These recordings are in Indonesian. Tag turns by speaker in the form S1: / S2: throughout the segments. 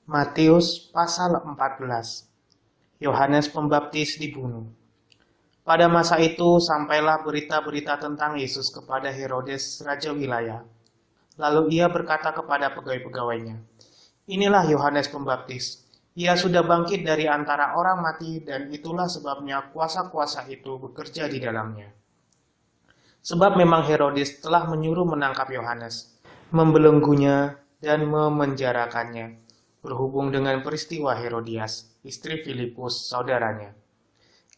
S1: Matius pasal 14. Yohanes Pembaptis dibunuh. Pada masa itu sampailah berita-berita tentang Yesus kepada Herodes, raja wilayah. Lalu ia berkata kepada pegawai-pegawainya, "Inilah Yohanes Pembaptis. Ia sudah bangkit dari antara orang mati dan itulah sebabnya kuasa-kuasa itu bekerja di dalamnya." Sebab memang Herodes telah menyuruh menangkap Yohanes, membelenggunya dan memenjarakannya, berhubung dengan peristiwa Herodias, istri Filipus, saudaranya.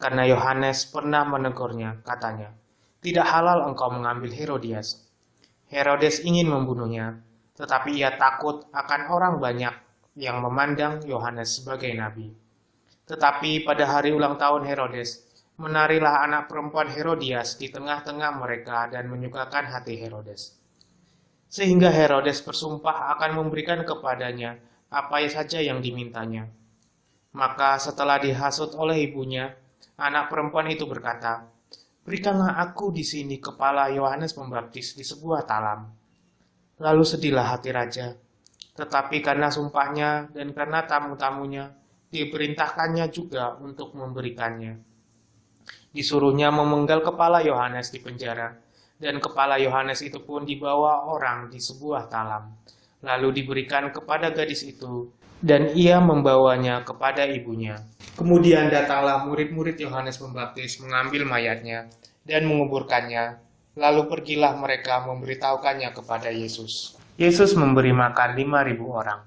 S1: Karena Yohanes pernah menegurnya, katanya, "Tidak halal engkau mengambil Herodias." Herodes ingin membunuhnya, tetapi ia takut akan orang banyak yang memandang Yohanes sebagai nabi. Tetapi pada hari ulang tahun Herodes, menarilah anak perempuan Herodias di tengah-tengah mereka dan menyukakan hati Herodes. Sehingga Herodes bersumpah akan memberikan kepadanya apa saja yang dimintanya. Maka setelah dihasut oleh ibunya, anak perempuan itu berkata, "Berikanlah aku di sini kepala Yohanes Pembaptis di sebuah talam." Lalu sedihlah hati raja, tetapi karena sumpahnya dan karena tamu-tamunya, diperintahkannya juga untuk memberikannya. Disuruhnya memenggal kepala Yohanes di penjara, dan kepala Yohanes itu pun dibawa orang di sebuah talam, lalu diberikan kepada gadis itu, dan ia membawanya kepada ibunya. Kemudian datanglah murid-murid Yohanes Pembaptis mengambil mayatnya dan menguburkannya, lalu pergilah mereka memberitahukannya kepada Yesus. Yesus memberi makan 5.000 orang.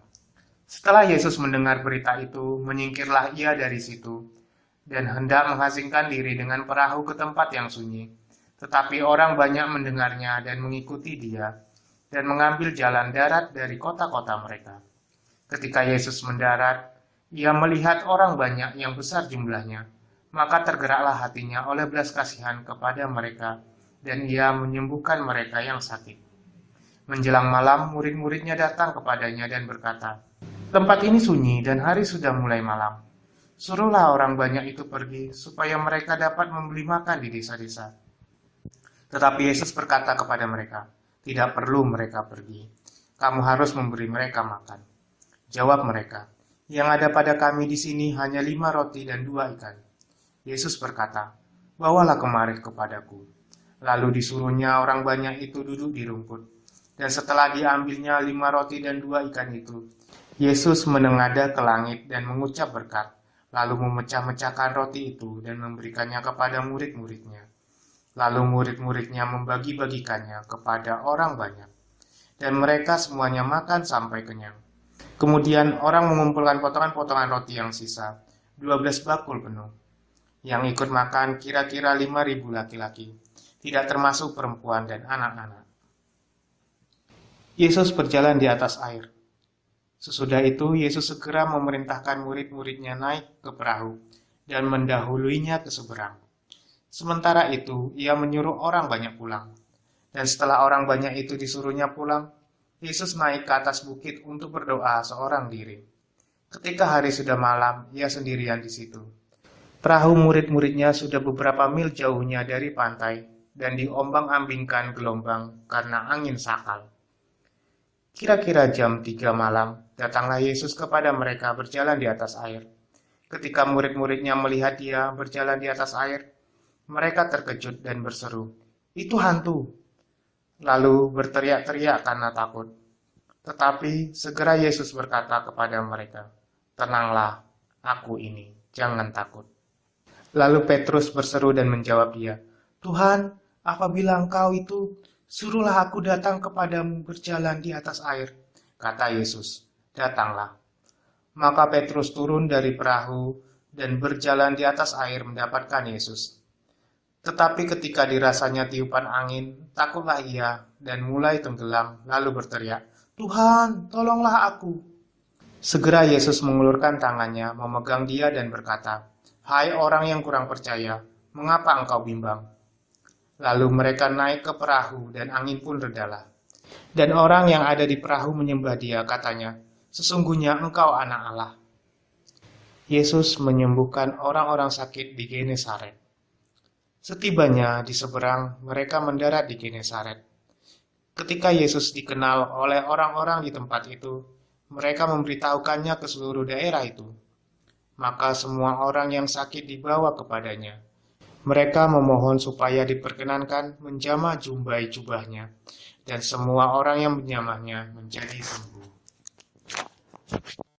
S1: Setelah Yesus mendengar berita itu, menyingkirlah ia dari situ, dan hendak mengasingkan diri dengan perahu ke tempat yang sunyi. Tetapi orang banyak mendengarnya dan mengikuti dia, dan mengambil jalan darat dari kota-kota mereka. Ketika Yesus mendarat, ia melihat orang banyak yang besar jumlahnya, maka tergeraklah hatinya oleh belas kasihan kepada mereka, dan ia menyembuhkan mereka yang sakit. Menjelang malam, murid-muridnya datang kepadanya dan berkata, "Tempat ini sunyi dan hari sudah mulai malam. Suruhlah orang banyak itu pergi, supaya mereka dapat membeli makan di desa-desa." Tetapi Yesus berkata kepada mereka, "Tidak perlu mereka pergi. Kamu harus memberi mereka makan." Jawab mereka, "Yang ada pada kami di sini hanya 5 roti dan 2 ikan." Yesus berkata, "Bawalah kemari kepadaku." Lalu disuruhnya orang banyak itu duduk di rumput. Dan setelah diambilnya 5 roti dan 2 ikan itu, Yesus menengadah ke langit dan mengucap berkat, lalu memecah-mecahkan roti itu dan memberikannya kepada murid-muridnya. Lalu murid-muridnya membagi-bagikannya kepada orang banyak, dan mereka semuanya makan sampai kenyang. Kemudian orang mengumpulkan potongan-potongan roti yang sisa, 12 bakul penuh. Yang ikut makan kira-kira 5.000 laki-laki, tidak termasuk perempuan dan anak-anak. Yesus berjalan di atas air. Sesudah itu, Yesus segera memerintahkan murid-muridnya naik ke perahu dan mendahuluinya ke seberang. Sementara itu, ia menyuruh orang banyak pulang. Dan setelah orang banyak itu disuruhnya pulang, Yesus naik ke atas bukit untuk berdoa seorang diri. Ketika hari sudah malam, ia sendirian di situ. Perahu murid-muridnya sudah beberapa mil jauhnya dari pantai dan diombang-ambingkan gelombang karena angin sakal. Kira-kira jam 3 malam, datanglah Yesus kepada mereka berjalan di atas air. Ketika murid-muridnya melihat dia berjalan di atas air, mereka terkejut dan berseru, "Itu hantu!" Lalu berteriak-teriak karena takut. Tetapi segera Yesus berkata kepada mereka, "Tenanglah, aku ini, jangan takut." Lalu Petrus berseru dan menjawab dia, "Tuhan, apabila engkau itu, suruhlah aku datang kepadamu berjalan di atas air." Kata Yesus, "Datanglah." Maka Petrus turun dari perahu dan berjalan di atas air mendapatkan Yesus. Tetapi ketika dirasanya tiupan angin, takutlah ia dan mulai tenggelam, lalu berteriak, "Tuhan, tolonglah aku." Segera Yesus mengulurkan tangannya, memegang dia dan berkata, "Hai orang yang kurang percaya, mengapa engkau bimbang?" Lalu mereka naik ke perahu dan angin pun redalah. Dan orang yang ada di perahu menyembah dia, katanya, "Sesungguhnya engkau anak Allah." Yesus menyembuhkan orang-orang sakit di Genesaret. Setibanya di seberang, mereka mendarat di Genesaret. Ketika Yesus dikenal oleh orang-orang di tempat itu, mereka memberitahukannya ke seluruh daerah itu. Maka semua orang yang sakit dibawa kepadanya. Mereka memohon supaya diperkenankan menjamah jumbai jubahnya, dan semua orang yang menjamahnya menjadi sembuh.